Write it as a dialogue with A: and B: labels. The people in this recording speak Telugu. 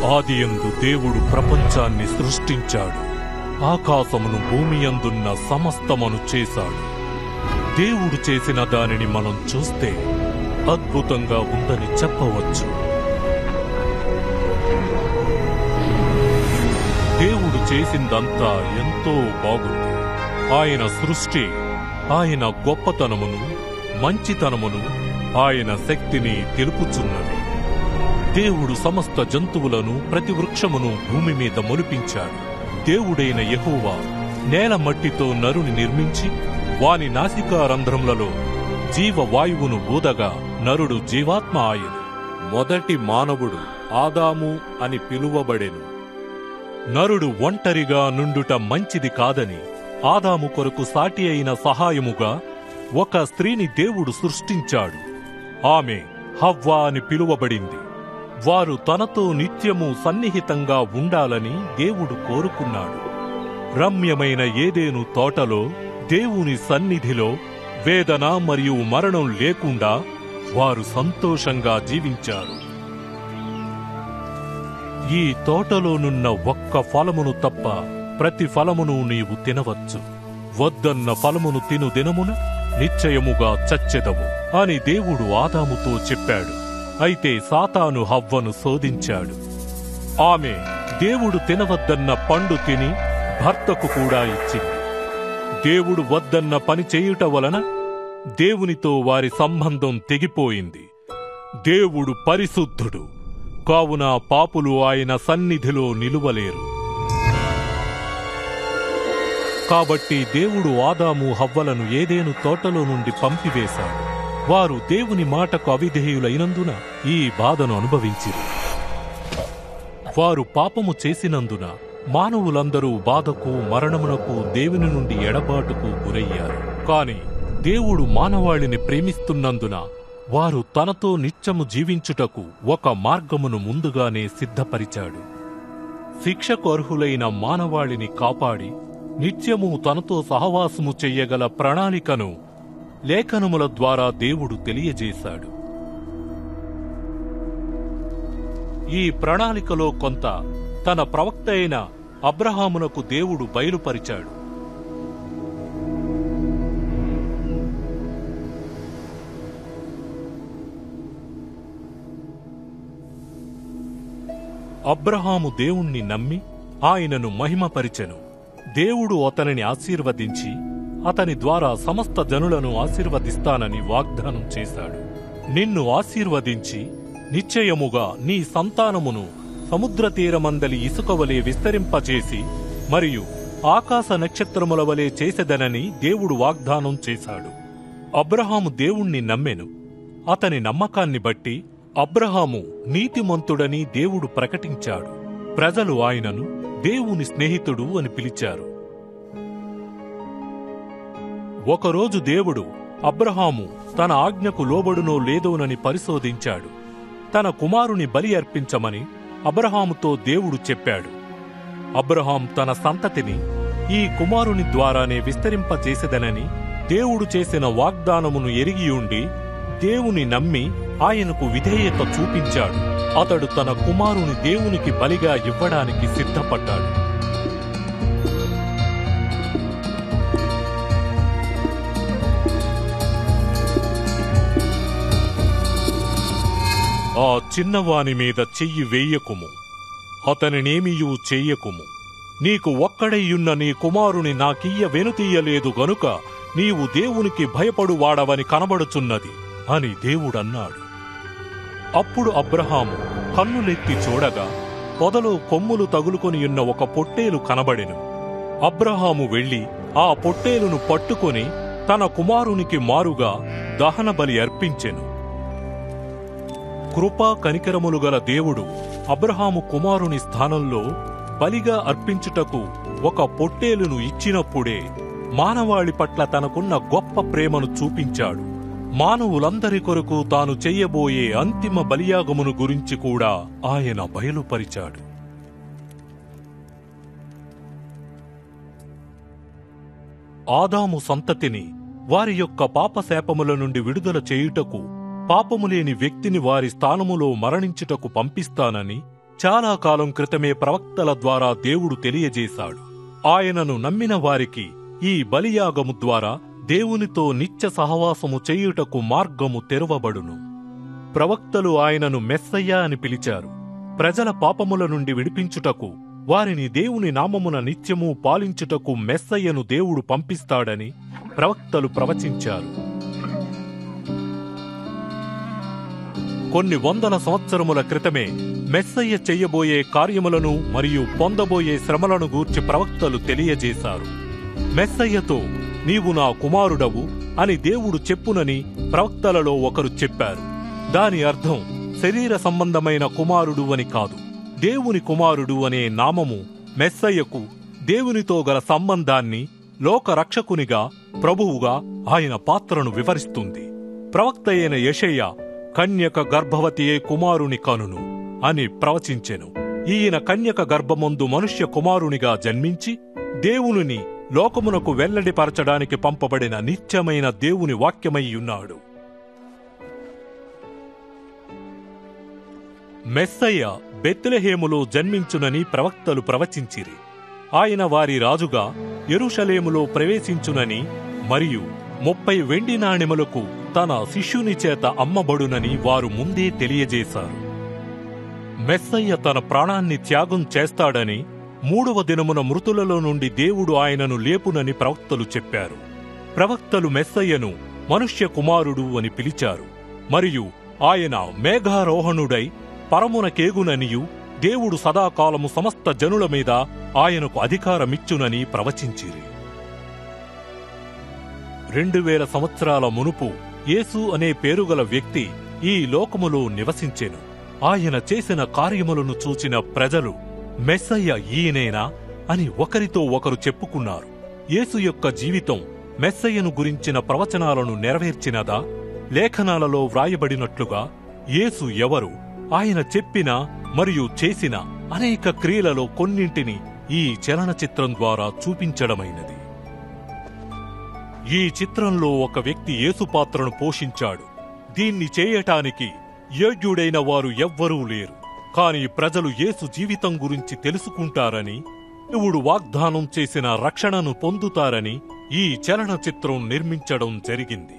A: ఆదియందు దేవుడు ప్రపంచాన్ని సృష్టించాడు. ఆకాశమును భూమియందున్న సమస్తమును చేశాడు. దేవుడు చేసిన దానిని మనం చూస్తే అద్భుతంగా ఉందని చెప్పవచ్చు. దేవుడు చేసిందంతా ఎంతో బాగుంది. ఆయన సృష్టి, ఆయన గొప్పతనమును, మంచితనమును, ఆయన శక్తిని తెలుపుచున్నది. దేవుడు సమస్త జంతువులను, ప్రతి వృక్షమును భూమి మీద మొలిపించాడు. దేవుడైన యెహోవా నేల మట్టితో నరుని నిర్మించి వాని నాసికారంధ్రములలో జీవవాయువును ఊదగా నరుడు జీవాత్మ ఆయను. మొదటి మానవుడు ఆదాము అని పిలువబడెను. నరుడు ఒంటరిగా నుండుట మంచిది కాదని ఆదాము కొరకు సాటి అయిన సహాయముగా ఒక స్త్రీని దేవుడు సృష్టించాడు. ఆమె హవ్వ అని పిలువబడింది. వారు తనతో నిత్యము సన్నిహితంగా ఉండాలని దేవుడు కోరుకున్నాడు. రమ్యమైన ఏదెను తోటలో దేవుని సన్నిధిలో వేదన మరియు మరణం లేకుండా వారు సంతోషంగా జీవించారు. ఈ తోటలోనున్న ఒక్క ఫలమును తప్ప ప్రతి ఫలమును నీవు తినవచ్చు. వద్దన్న ఫలమును తిను దినమున నిశ్చయముగా చచ్చెదవు అని దేవుడు ఆదాముతో చెప్పాడు. అయితే సాతాను హవ్వను శోధించాడు. ఆమె దేవుడు తినవద్దన్న పండు తిని భర్తకు కూడా ఇచ్చింది. దేవుడు వద్దన్న పని చేయుట వలన దేవునితో వారి సంబంధం తెగిపోయింది. దేవుడు పరిశుద్ధుడు, కావున పాపులు ఆయన సన్నిధిలో నిలువలేరు. కాబట్టి దేవుడు ఆదాము హవ్వలను ఏదెను తోటలో నుండి పంపివేశాడు. వారు దేవుని మాటకు అవిధేయులైనందున ఈ బాధను అనుభవించిరి. వారు పాపము చేసినందున మానవులందరూ బాధకు, మరణమునకు, దేవుని నుండి ఎడబాటుకు గురయ్యారు. కాని దేవుడు మానవాళిని ప్రేమిస్తున్నందున వారు తనతో నిత్యము జీవించుటకు ఒక మార్గమును ముందుగానే సిద్ధపరిచాడు. శిక్షకు అర్హులైన మానవాళిని కాపాడి నిత్యము తనతో సహవాసము చెయ్యగల ప్రణాళికను లేఖనముల ద్వారా దేవుడు తెలియజేశాడు. ఈ ప్రణాళికలో కొంత తన ప్రవక్త అయిన అబ్రహామునకు దేవుడు బయలుపరిచాడు. అబ్రహాము దేవుణ్ణి నమ్మి ఆయనను మహిమపరిచెను. దేవుడు అతనిని ఆశీర్వదించి అతని ద్వారా సమస్త జనులను ఆశీర్వదిస్తానని వాగ్దానం చేశాడు. నిన్ను ఆశీర్వదించి నిశ్చయముగా నీ సంతానమును సముద్ర తీరమందలి ఇసుకవలే విస్తరింపచేసి మరియు ఆకాశ నక్షత్రముల వలె చేసెదనని దేవుడు వాగ్దానం చేశాడు. అబ్రహాము దేవుణ్ణి నమ్మెను. అతని నమ్మకాన్ని బట్టి అబ్రహాము నీతిమంతుడని దేవుడు ప్రకటించాడు. ప్రజలు ఆయనను దేవుని స్నేహితుడు అని పిలిచారు. ఒకరోజు దేవుడు అబ్రహాము తన ఆజ్ఞకు లోబడునో లేదోనని పరిశోధించాడు. తన కుమారుని బలి అర్పించమని అబ్రహాముతో దేవుడు చెప్పాడు. అబ్రహాం తన సంతతిని ఈ కుమారుని ద్వారానే విస్తరింపచేసెదనని దేవుడు చేసిన వాగ్దానమును ఎరిగియుండి దేవుని నమ్మి ఆయనకు విధేయత చూపించాడు. అతడు తన కుమారుని దేవునికి బలిగా ఇవ్వడానికి సిద్ధపడ్డాడు. ఆ చిన్నవాని మీద చెయ్యి వేయకుము, అతనినేమియూ చెయ్యకుము. నీకు ఒక్కడైయున్న నీ కుమారుని నాకియ్య వెనుతీయలేదు గనుక నీవు దేవునికి భయపడువాడవని కనబడుచున్నది అని దేవుడన్నాడు. అప్పుడు అబ్రహాము కన్నులెత్తి చూడగా పొదలో కొమ్ములు తగులుకొనియున్న ఒక పొట్టేలు కనబడెను. అబ్రహాము వెళ్లి ఆ పొట్టేలును పట్టుకొని తన కుమారునికి మారుగా దహనబలి అర్పించెను. కృపా కనికరములు గల దేవుడు అబ్రహాము కుమారుని స్థానంలో బలిగా అర్పించుటకు ఒక పొట్టేలును ఇచ్చినప్పుడే మానవాళి పట్ల తనకున్న గొప్ప ప్రేమను చూపించాడు. మానవులందరి కొరకు తాను చెయ్యబోయే అంతిమ బలియాగమును గురించి కూడా ఆయన బయలుపరిచాడు. ఆదాము సంతతిని వారి యొక్క పాపశాపముల నుండి విడుదల చేయుటకు పాపములేని వ్యక్తిని వారి స్థానములో మరణించుటకు పంపిస్తానని చాలా కాలం క్రితమే ప్రవక్తల ద్వారా దేవుడు తెలియజేశాడు. ఆయనను నమ్మిన వారికి ఈ బలియాగము ద్వారా దేవునితో నిత్య సహవాసము చేయుటకు మార్గము తెరవబడును. ప్రవక్తలు ఆయనను మెస్సయ్య అని పిలిచారు. ప్రజల పాపముల నుండి విడిపించుటకు, వారిని దేవుని నామమున నిత్యము పాలించుటకు మెస్సయ్యను దేవుడు పంపిస్తాడని ప్రవక్తలు ప్రవచించారు. కొన్ని వందల సంవత్సరముల క్రితమే మెస్సయ్య చెయ్యబోయే కార్యములను మరియు పొందబోయే శ్రమలను గూర్చి ప్రవక్తలు తెలియజేశారు. మెస్సయ్యతో నీవు నా కుమారుడవు అని దేవుడు చెప్పునని ప్రవక్తలలో ఒకరు చెప్పారు. దాని అర్థం శరీర సంబంధమైన కుమారుడు అని కాదు. దేవుని కుమారుడు అనే నామము మెస్సయ్యకు దేవునితో గల సంబంధాన్ని, లోక రక్షకునిగా, ప్రభువుగా ఆయన పాత్రను వివరిస్తుంది. ప్రవక్త అయిన యెషయా కన్యక గర్భవతియే కుమారుని కనును అని ప్రవచించెను. ఈయన కన్యక గర్భమందు మనుష్య కుమారునిగా జన్మించి దేవునిని లోకమునకు వెల్లడిపరచడానికి పంపబడిన నిత్యమైన దేవుని వాక్యమయ్యున్నాడు. మెస్సయ్య బెత్లెహేములో జన్మించునని ప్రవక్తలు ప్రవచించిరి. ఆయన వారి రాజుగా యెరూషలేములో ప్రవేశించునని మరియు 30 వెండి నాణెములకు తన శిష్యుని చేత అమ్మబడునని వారు ముందే తెలియజేశారు. మెస్సయ్య తన ప్రాణాన్ని త్యాగం చేస్తాడని, 3వ దినమున మృతులలో నుండి దేవుడు ఆయనను లేపునని ప్రవక్తలు చెప్పారు. ప్రవక్తలు మెస్సయ్యను మనుష్య కుమారుడు అని పిలిచారు. మరియు ఆయన మేఘారోహణుడై పరమునకేగుననియు, దేవుడు సదాకాలము సమస్త జనుల మీద ఆయనకు అధికారమిచ్చునని ప్రవచించిరి. 2000 సంవత్సరాల మునుపు యేసు అనే పేరుగల వ్యక్తి ఈ లోకములో నివసించెను. ఆయన చేసిన కార్యములను చూచిన ప్రజలు మెస్సయ్య ఈయనేనా అని ఒకరితో ఒకరు చెప్పుకున్నారు. యేసు యొక్క జీవితం మెస్సయ్యను గురించిన ప్రవచనాలను నెరవేర్చినదా? లేఖనాలలో వ్రాయబడినట్లుగా యేసు ఎవరు? ఆయన చెప్పిన మరియు చేసిన అనేక క్రియలలో కొన్నింటిని ఈ చలనచిత్రం ద్వారా చూపించడమైనది. ఈ చిత్రంలో ఒక వ్యక్తి యేసు పాత్రను పోషించాడు. దీన్ని చేయటానికి యోగ్యుడైన వారు ఎవ్వరూ లేరు. కాని ప్రజలు యేసు జీవితం గురించి తెలుసుకుంటారని, దేవుడు వాగ్దానం చేసిన రక్షణను పొందుతారని ఈ చలనచిత్రం నిర్మించడం జరిగింది.